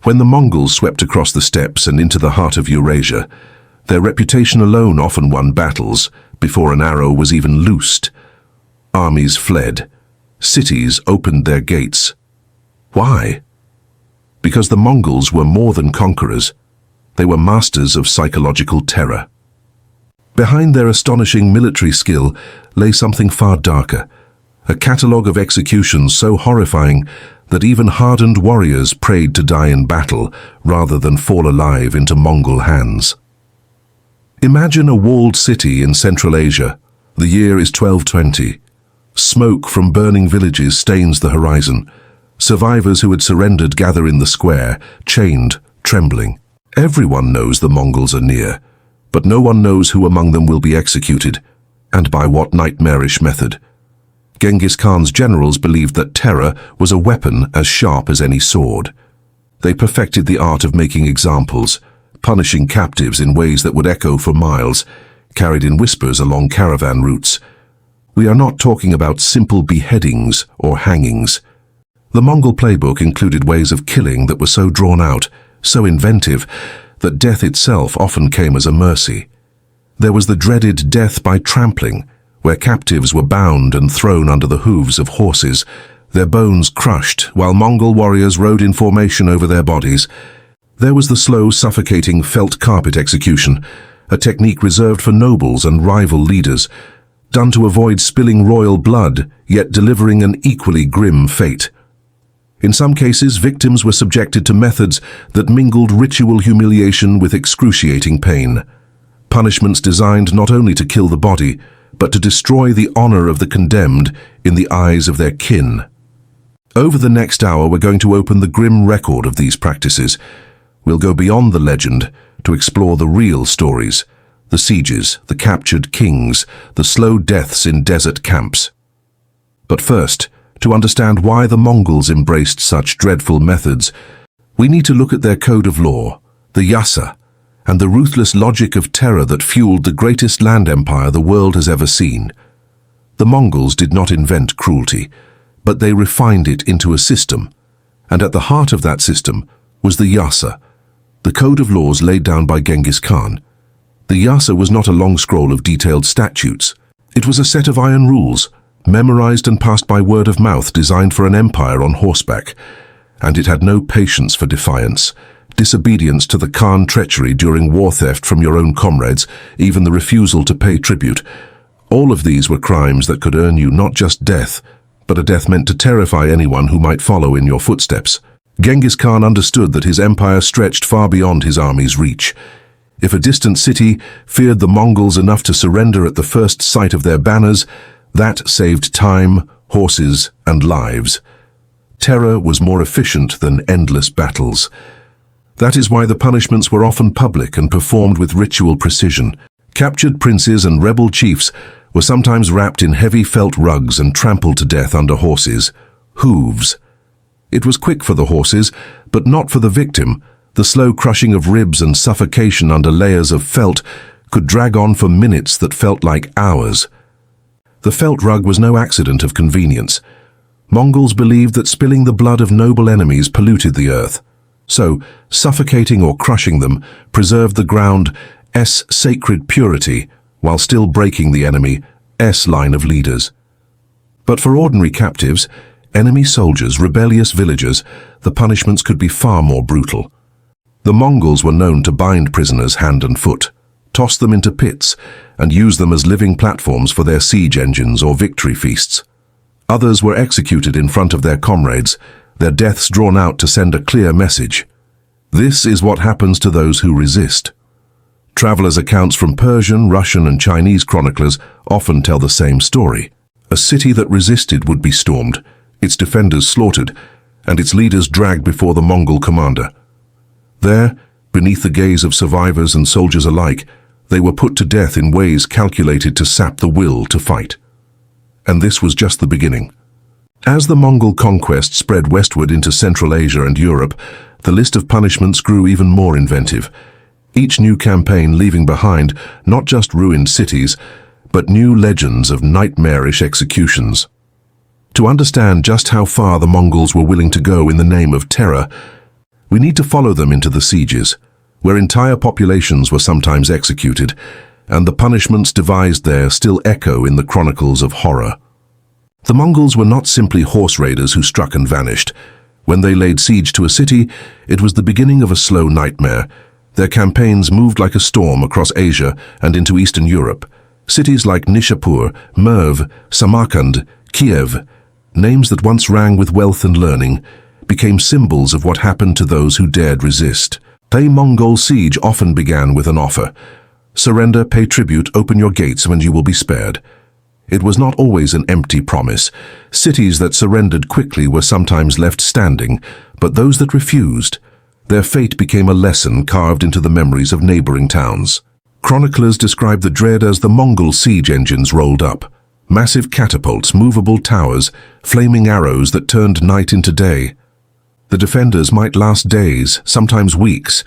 When the Mongols swept across the steppes and into the heart of Eurasia, their reputation alone often won battles before an arrow was even loosed. Armies fled. Cities opened their gates. Why? Because the Mongols were more than conquerors. They were masters of psychological terror. Behind their astonishing military skill lay something far darker, a catalogue of executions so horrifying that even hardened warriors prayed to die in battle rather than fall alive into Mongol hands. Imagine a walled city in Central Asia. The year is 1220. Smoke from burning villages stains the horizon. Survivors who had surrendered gather in the square, chained, trembling. Everyone knows the Mongols are near, but no one knows who among them will be executed, and by what nightmarish method. Genghis Khan's generals believed that terror was a weapon as sharp as any sword. They perfected the art of making examples, punishing captives in ways that would echo for miles, carried in whispers along caravan routes. We are not talking about simple beheadings or hangings. The Mongol playbook included ways of killing that were so drawn out, so inventive, that death itself often came as a mercy. There was the dreaded death by trampling, where captives were bound and thrown under the hooves of horses, their bones crushed while Mongol warriors rode in formation over their bodies. There was the slow, suffocating felt carpet execution, a technique reserved for nobles and rival leaders, done to avoid spilling royal blood, yet delivering an equally grim fate. In some cases, victims were subjected to methods that mingled ritual humiliation with excruciating pain. Punishments designed not only to kill the body, but to destroy the honor of the condemned in the eyes of their kin. Over the next hour, we're going to open the grim record of these practices. We'll go beyond the legend to explore the real stories, the sieges, the captured kings, the slow deaths in desert camps. But first, to understand why the Mongols embraced such dreadful methods, we need to look at their code of law, the yasa, and the ruthless logic of terror that fueled the greatest land empire the world has ever seen. The Mongols did not invent cruelty, but they refined it into a system, and at the heart of that system was the yasa, the code of laws laid down by Genghis Khan. The yasa was not a long scroll of detailed statutes. It was a set of iron rules, memorized and passed by word of mouth, designed for an empire on horseback, and it had no patience for defiance, disobedience to the Khan treachery during war theft from your own comrades, even the refusal to pay tribute. All of these were crimes that could earn you not just death, but a death meant to terrify anyone who might follow in your footsteps. Genghis Khan understood that his empire stretched far beyond his army's reach. If a distant city feared the Mongols enough to surrender at the first sight of their banners, that saved time, horses, and lives. Terror was more efficient than endless battles. That is why the punishments were often public and performed with ritual precision. Captured princes and rebel chiefs were sometimes wrapped in heavy felt rugs and trampled to death under horses, hooves. It was quick for the horses, but not for the victim. The slow crushing of ribs and suffocation under layers of felt could drag on for minutes that felt like hours. The felt rug was no accident of convenience. Mongols believed that spilling the blood of noble enemies polluted the earth. So, suffocating or crushing them preserved the ground's sacred purity, while still breaking the enemy's line of leaders. But for ordinary captives, enemy soldiers, rebellious villagers, the punishments could be far more brutal. The Mongols were known to bind prisoners hand and foot, toss them into pits, and use them as living platforms for their siege engines or victory feasts. Others were executed in front of their comrades, their deaths drawn out to send a clear message. This is what happens to those who resist. Travelers' accounts from Persian, Russian, and Chinese chroniclers often tell the same story. A city that resisted would be stormed, its defenders slaughtered, and its leaders dragged before the Mongol commander. There, beneath the gaze of survivors and soldiers alike, they were put to death in ways calculated to sap the will to fight. And this was just the beginning. As the Mongol conquest spread westward into Central Asia and Europe, the list of punishments grew even more inventive, each new campaign leaving behind not just ruined cities, but new legends of nightmarish executions. To understand just how far the Mongols were willing to go in the name of terror, We need to follow them into the sieges, where entire populations were sometimes executed, and the punishments devised there still echo in the chronicles of horror. The Mongols were not simply horse raiders who struck and vanished. When they laid siege to a city, it was the beginning of a slow nightmare. Their campaigns moved like a storm across Asia and into Eastern Europe. Cities like Nishapur, Merv, Samarkand, Kiev, names that once rang with wealth and learning, became symbols of what happened to those who dared resist. The Mongol siege often began with an offer. Surrender, pay tribute, open your gates and you will be spared. It was not always an empty promise. Cities that surrendered quickly were sometimes left standing, but those that refused, their fate became a lesson carved into the memories of neighboring towns. Chroniclers describe the dread as the Mongol siege engines rolled up. Massive catapults, movable towers, flaming arrows that turned night into day. The defenders might last days, sometimes weeks,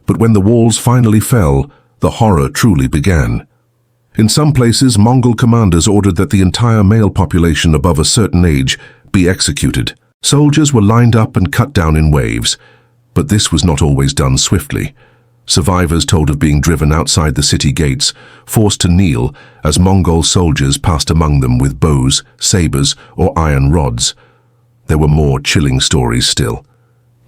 but when the walls finally fell, the horror truly began. In some places, Mongol commanders ordered that the entire male population above a certain age be executed. Soldiers were lined up and cut down in waves, but this was not always done swiftly. Survivors told of being driven outside the city gates, forced to kneel as Mongol soldiers passed among them with bows, sabers, or iron rods. There were more chilling stories still.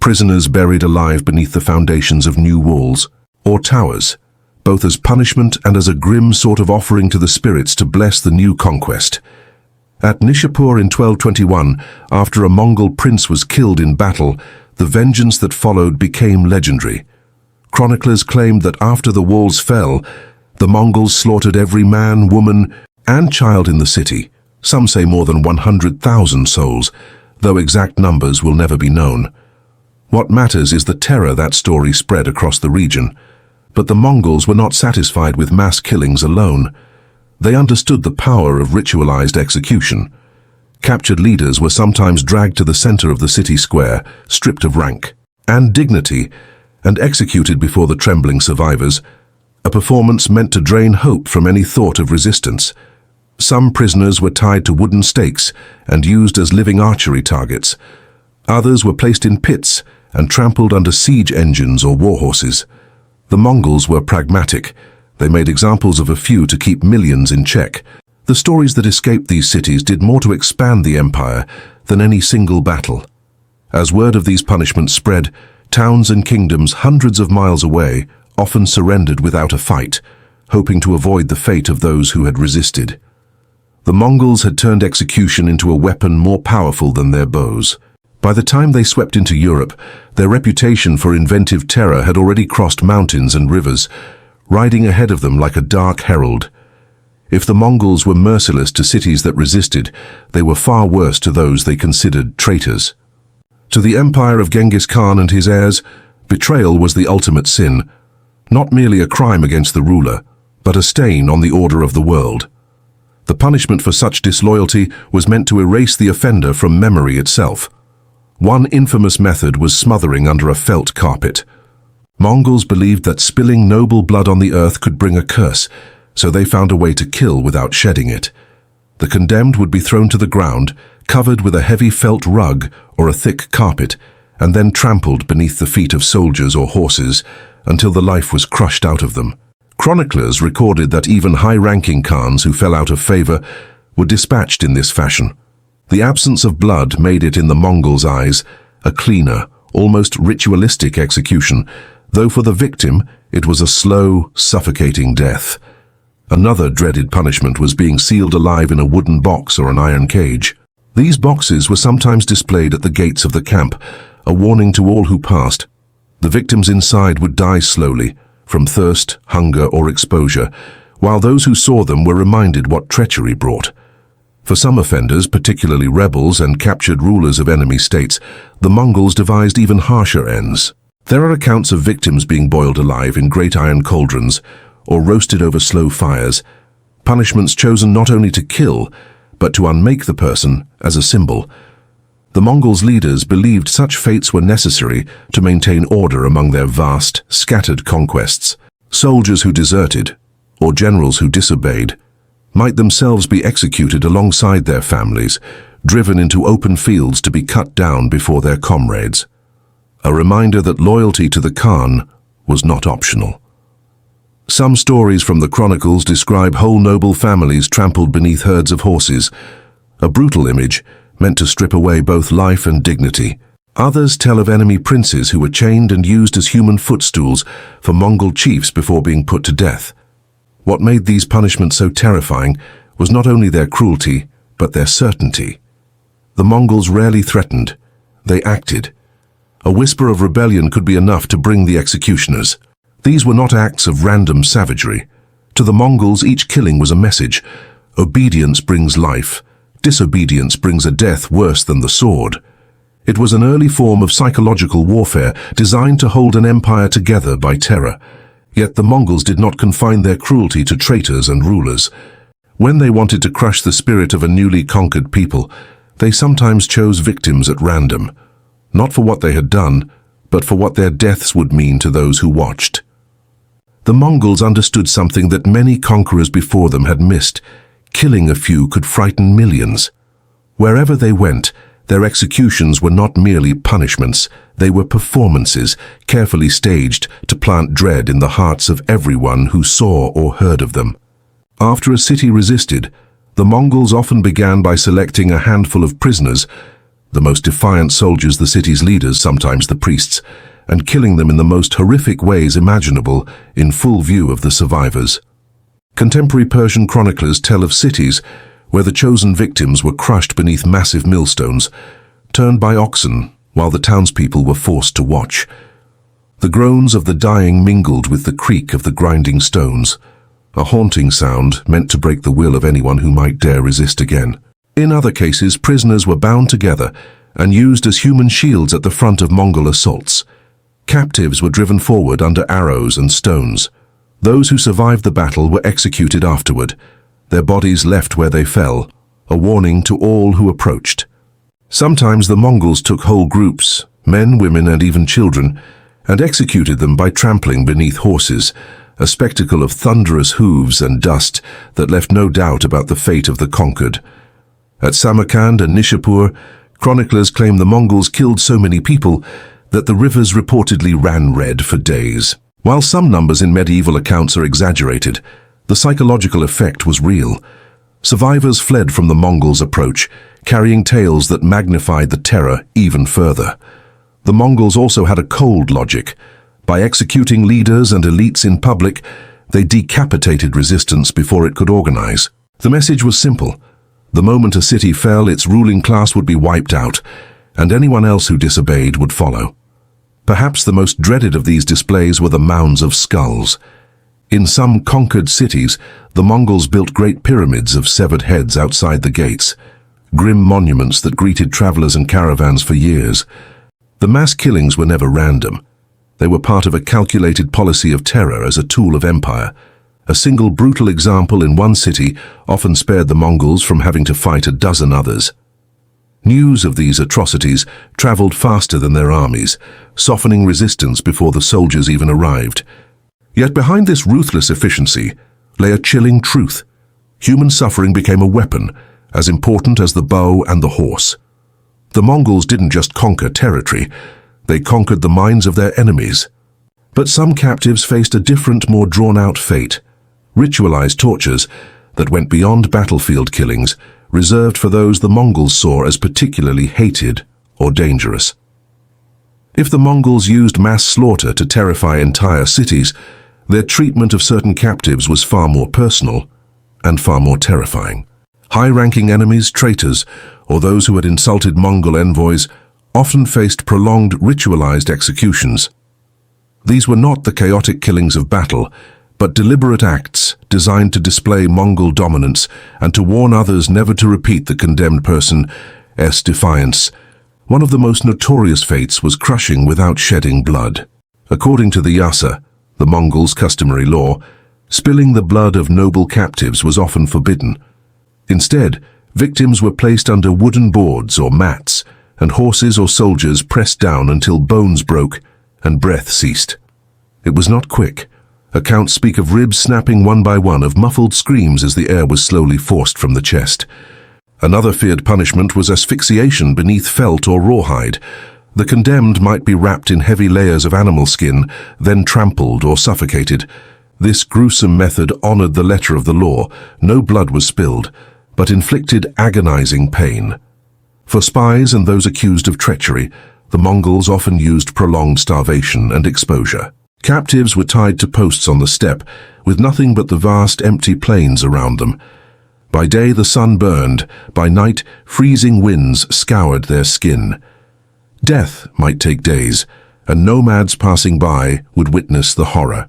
Prisoners buried alive beneath the foundations of new walls or towers, both as punishment and as a grim sort of offering to the spirits to bless the new conquest. At Nishapur in 1221, after a Mongol prince was killed in battle, the vengeance that followed became legendary. Chroniclers claimed that after the walls fell, the Mongols slaughtered every man, woman, and child in the city. Some say more than 100,000 souls, though exact numbers will never be known. What matters is the terror that story spread across the region. But the Mongols were not satisfied with mass killings alone. They understood the power of ritualized execution. Captured leaders were sometimes dragged to the center of the city square, stripped of rank and dignity, and executed before the trembling survivors, a performance meant to drain hope from any thought of resistance. Some prisoners were tied to wooden stakes and used as living archery targets. Others were placed in pits and trampled under siege engines or war horses. The Mongols were pragmatic. They made examples of a few to keep millions in check. The stories that escaped these cities did more to expand the empire than any single battle. As word of these punishments spread, towns and kingdoms hundreds of miles away often surrendered without a fight, hoping to avoid the fate of those who had resisted. The Mongols had turned execution into a weapon more powerful than their bows. By the time they swept into Europe, their reputation for inventive terror had already crossed mountains and rivers, riding ahead of them like a dark herald. If the Mongols were merciless to cities that resisted, they were far worse to those they considered traitors. To the empire of Genghis Khan and his heirs, betrayal was the ultimate sin, not merely a crime against the ruler, but a stain on the order of the world. The punishment for such disloyalty was meant to erase the offender from memory itself. One infamous method was smothering under a felt carpet. Mongols believed that spilling noble blood on the earth could bring a curse, so they found a way to kill without shedding it. The condemned would be thrown to the ground, covered with a heavy felt rug or a thick carpet, and then trampled beneath the feet of soldiers or horses until the life was crushed out of them. Chroniclers recorded that even high-ranking Khans who fell out of favor were dispatched in this fashion. The absence of blood made it, in the Mongols' eyes, a cleaner, almost ritualistic execution, though for the victim it was a slow, suffocating death. Another dreaded punishment was being sealed alive in a wooden box or an iron cage. These boxes were sometimes displayed at the gates of the camp, a warning to all who passed. The victims inside would die slowly, from thirst, hunger, or exposure, while those who saw them were reminded what treachery brought. For some offenders, particularly rebels and captured rulers of enemy states, the Mongols devised even harsher ends. There are accounts of victims being boiled alive in great iron cauldrons or roasted over slow fires, punishments chosen not only to kill, but to unmake the person as a symbol. The Mongols' leaders believed such fates were necessary to maintain order among their vast, scattered conquests. Soldiers who deserted, or generals who disobeyed, might themselves be executed alongside their families, driven into open fields to be cut down before their comrades. a reminder that loyalty to the Khan was not optional. Some stories from the chronicles describe whole noble families trampled beneath herds of horses, a brutal image meant to strip away both life and dignity. Others tell of enemy princes who were chained and used as human footstools for Mongol chiefs before being put to death. What made these punishments so terrifying was not only their cruelty, but their certainty. The Mongols rarely threatened, they acted. A whisper of rebellion could be enough to bring the executioners. These were not acts of random savagery. To the Mongols, each killing was a message. Obedience brings life. Disobedience brings a death worse than the sword. It was an early form of psychological warfare designed to hold an empire together by terror. Yet the Mongols did not confine their cruelty to traitors and rulers. When they wanted to crush the spirit of a newly conquered people, they sometimes chose victims at random, not for what they had done, but for what their deaths would mean to those who watched. The Mongols understood something that many conquerors before them had missed. Killing a few could frighten millions. Wherever they went, their executions were not merely punishments, they were performances, carefully staged to plant dread in the hearts of everyone who saw or heard of them. After a city resisted, the Mongols often began by selecting a handful of prisoners, the most defiant soldiers, the city's leaders, sometimes the priests, and killing them in the most horrific ways imaginable in full view of the survivors. Contemporary Persian chroniclers tell of cities where the chosen victims were crushed beneath massive millstones, turned by oxen while the townspeople were forced to watch. The groans of the dying mingled with the creak of the grinding stones, a haunting sound meant to break the will of anyone who might dare resist again. In other cases, prisoners were bound together and used as human shields at the front of Mongol assaults. Captives were driven forward under arrows and stones. Those who survived the battle were executed afterward, their bodies left where they fell, a warning to all who approached. Sometimes the Mongols took whole groups, men, women, and even children, and executed them by trampling beneath horses, a spectacle of thunderous hooves and dust that left no doubt about the fate of the conquered. At Samarkand and Nishapur, chroniclers claim the Mongols killed so many people that the rivers reportedly ran red for days. While some numbers in medieval accounts are exaggerated, the psychological effect was real. Survivors fled from the Mongols' approach, carrying tales that magnified the terror even further. The Mongols also had a cold logic. By executing leaders and elites in public, they decapitated resistance before it could organize. The message was simple. The moment a city fell, its ruling class would be wiped out, and anyone else who disobeyed would follow. Perhaps the most dreaded of these displays were the mounds of skulls. In some conquered cities, the Mongols built great pyramids of severed heads outside the gates, grim monuments that greeted travelers and caravans for years. The mass killings were never random. They were part of a calculated policy of terror as a tool of empire. A single brutal example in one city often spared the Mongols from having to fight a dozen others. News of these atrocities traveled faster than their armies, softening resistance before the soldiers even arrived. Yet behind this ruthless efficiency lay a chilling truth. Human suffering became a weapon, as important as the bow and the horse. The Mongols didn't just conquer territory, they conquered the minds of their enemies. But some captives faced a different, more drawn-out fate. Ritualized tortures that went beyond battlefield killings, reserved for those the Mongols saw as particularly hated or dangerous. If the Mongols used mass slaughter to terrify entire cities, their treatment of certain captives was far more personal and far more terrifying. High-ranking enemies, traitors, or those who had insulted Mongol envoys often faced prolonged ritualized executions. These were not the chaotic killings of battle, but deliberate acts designed to display Mongol dominance and to warn others never to repeat the condemned person's defiance. One of the most notorious fates was crushing without shedding blood. According to the Yasa, the Mongols' customary law, spilling the blood of noble captives was often forbidden. Instead, victims were placed under wooden boards or mats, and horses or soldiers pressed down until bones broke and breath ceased. It was not quick. Accounts speak of ribs snapping one by one, of muffled screams as the air was slowly forced from the chest. Another feared punishment was asphyxiation beneath felt or rawhide, The condemned might be wrapped in heavy layers of animal skin, then trampled or suffocated. This gruesome method honored the letter of the law. No blood was spilled, but inflicted agonizing pain. For spies and those accused of treachery, the Mongols often used prolonged starvation and exposure. Captives were tied to posts on the steppe, with nothing but the vast empty plains around them. By day the sun burned, by night freezing winds scoured their skin. Death might take days, and nomads passing by would witness the horror.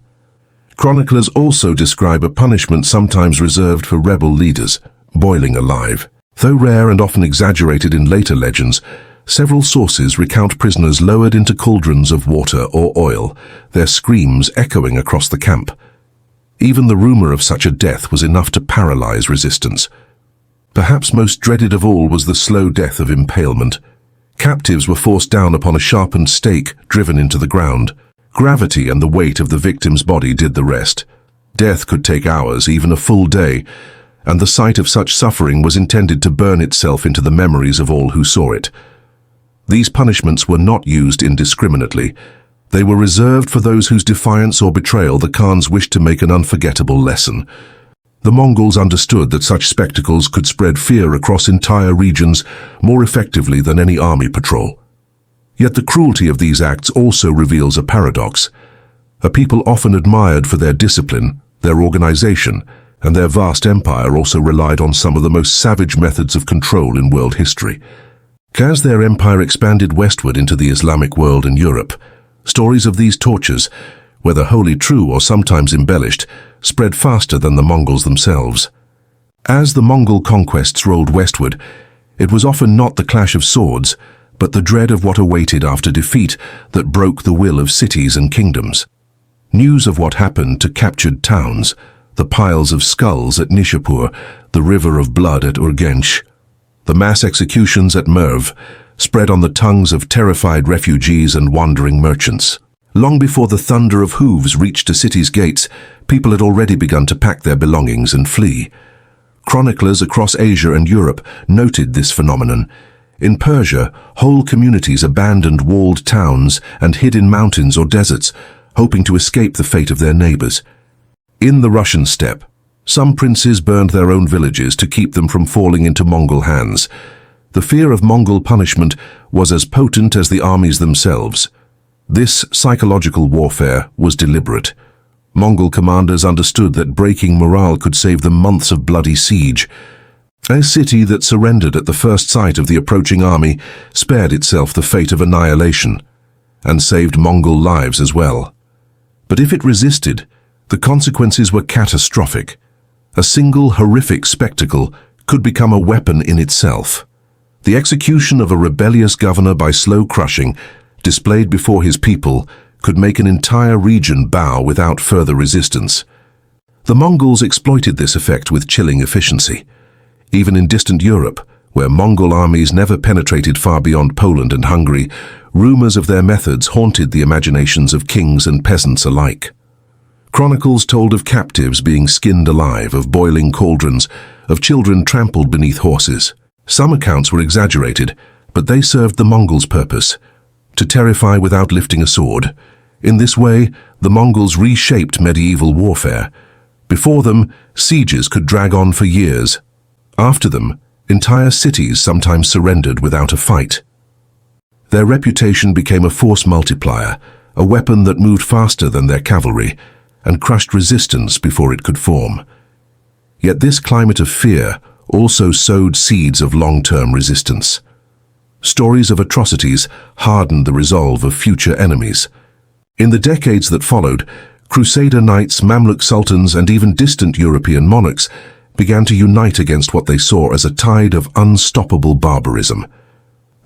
Chroniclers also describe a punishment sometimes reserved for rebel leaders, boiling alive. Though rare and often exaggerated in later legends, several sources recount prisoners lowered into cauldrons of water or oil, their screams echoing across the camp. Even the rumor of such a death was enough to paralyze resistance. Perhaps most dreaded of all was the slow death of impalement. Captives were forced down upon a sharpened stake driven into the ground. Gravity and the weight of the victim's body did the rest. Death could take hours, even a full day, and the sight of such suffering was intended to burn itself into the memories of all who saw it. These punishments were not used indiscriminately. They were reserved for those whose defiance or betrayal the Khans wished to make an unforgettable lesson. The Mongols understood that such spectacles could spread fear across entire regions more effectively than any army patrol. Yet the cruelty of these acts also reveals a paradox. A people often admired for their discipline, their organization, and their vast empire also relied on some of the most savage methods of control in world history. As their empire expanded westward into the Islamic world and Europe, stories of these tortures, whether wholly true or sometimes embellished, spread faster than the Mongols themselves. As the Mongol conquests rolled westward, it was often not the clash of swords, but the dread of what awaited after defeat that broke the will of cities and kingdoms. News of what happened to captured towns, the piles of skulls at Nishapur, the river of blood at Urgench, the mass executions at Merv, spread on the tongues of terrified refugees and wandering merchants. Long before the thunder of hooves reached a city's gates, people had already begun to pack their belongings and flee. Chroniclers across Asia and Europe noted this phenomenon. In Persia, whole communities abandoned walled towns and hid in mountains or deserts, hoping to escape the fate of their neighbors. In the Russian steppe, some princes burned their own villages to keep them from falling into Mongol hands. The fear of Mongol punishment was as potent as the armies themselves. This psychological warfare was deliberate. Mongol commanders understood that breaking morale could save them months of bloody siege. A city that surrendered at the first sight of the approaching army spared itself the fate of annihilation, and saved Mongol lives as well. But if it resisted, the consequences were catastrophic. A single horrific spectacle could become a weapon in itself. The execution of a rebellious governor by slow crushing, displayed before his people, could make an entire region bow without further resistance. The Mongols exploited this effect with chilling efficiency. Even in distant Europe, where Mongol armies never penetrated far beyond Poland and Hungary, rumors of their methods haunted the imaginations of kings and peasants alike. Chronicles told of captives being skinned alive, of boiling cauldrons, of children trampled beneath horses. Some accounts were exaggerated, but they served the Mongols' purpose, to terrify without lifting a sword. In this way, the Mongols reshaped medieval warfare. Before them, sieges could drag on for years. After them, entire cities sometimes surrendered without a fight. Their reputation became a force multiplier, a weapon that moved faster than their cavalry, and crushed resistance before it could form. Yet this climate of fear also sowed seeds of long-term resistance. Stories of atrocities hardened the resolve of future enemies. In the decades that followed, Crusader knights, Mamluk sultans, and even distant European monarchs began to unite against what they saw as a tide of unstoppable barbarism.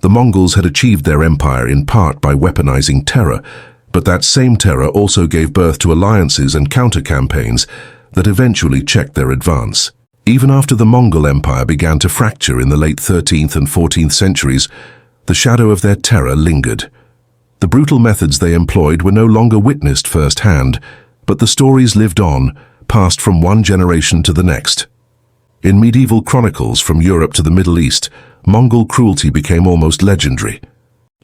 The Mongols had achieved their empire in part by weaponizing terror, but that same terror also gave birth to alliances and counter-campaigns that eventually checked their advance. Even after the Mongol Empire began to fracture in the late 13th and 14th centuries, the shadow of their terror lingered. The brutal methods they employed were no longer witnessed firsthand, but the stories lived on, passed from one generation to the next. In medieval chronicles from Europe to the Middle East, Mongol cruelty became almost legendary.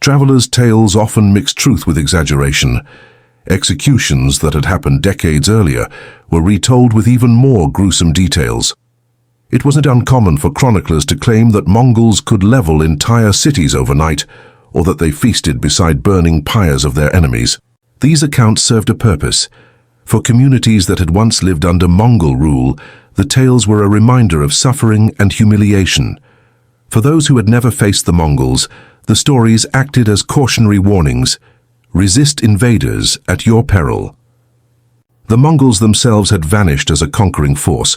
Travelers' tales often mixed truth with exaggeration. Executions that had happened decades earlier were retold with even more gruesome details. It wasn't uncommon for chroniclers to claim that Mongols could level entire cities overnight, or that they feasted beside burning pyres of their enemies. These accounts served a purpose. For communities that had once lived under Mongol rule, the tales were a reminder of suffering and humiliation. For those who had never faced the Mongols, the stories acted as cautionary warnings. Resist invaders at your peril. The Mongols themselves had vanished as a conquering force,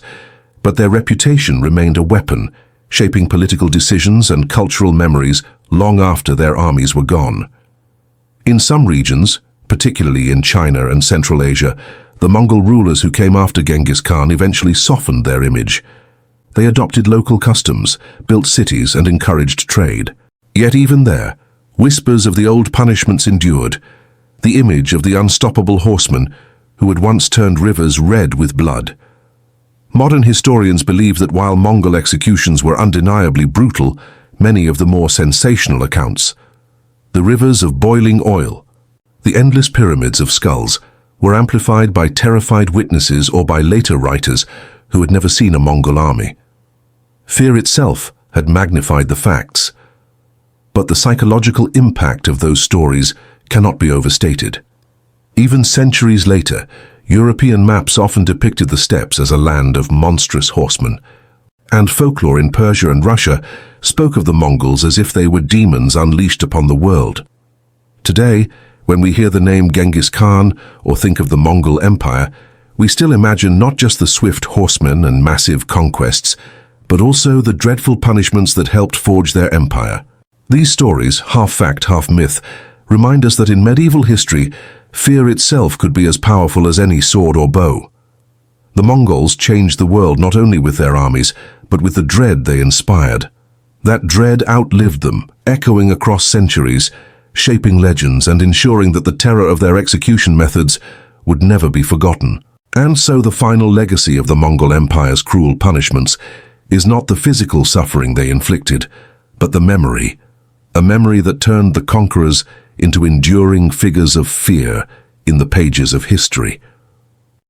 but their reputation remained a weapon, shaping political decisions and cultural memories long after their armies were gone. In some regions, particularly in China and Central Asia, the Mongol rulers who came after Genghis Khan eventually softened their image. They adopted local customs, built cities, and encouraged trade. Yet even there, whispers of the old punishments endured, the image of the unstoppable horseman who had once turned rivers red with blood. Modern historians believe that while Mongol executions were undeniably brutal, many of the more sensational accounts, the rivers of boiling oil, the endless pyramids of skulls, were amplified by terrified witnesses or by later writers who had never seen a Mongol army. Fear itself had magnified the facts, but the psychological impact of those stories cannot be overstated. Even centuries later, European maps often depicted the steppes as a land of monstrous horsemen, and folklore in Persia and Russia spoke of the Mongols as if they were demons unleashed upon the world. Today, when we hear the name Genghis Khan or think of the Mongol Empire, we still imagine not just the swift horsemen and massive conquests, but also the dreadful punishments that helped forge their empire. These stories, half fact, half myth, remind us that in medieval history, fear itself could be as powerful as any sword or bow. The Mongols changed the world not only with their armies, but with the dread they inspired. That dread outlived them, echoing across centuries, shaping legends and ensuring that the terror of their execution methods would never be forgotten. And so the final legacy of the Mongol Empire's cruel punishments is not the physical suffering they inflicted, but the memory, a memory that turned the conquerors into enduring figures of fear in the pages of history.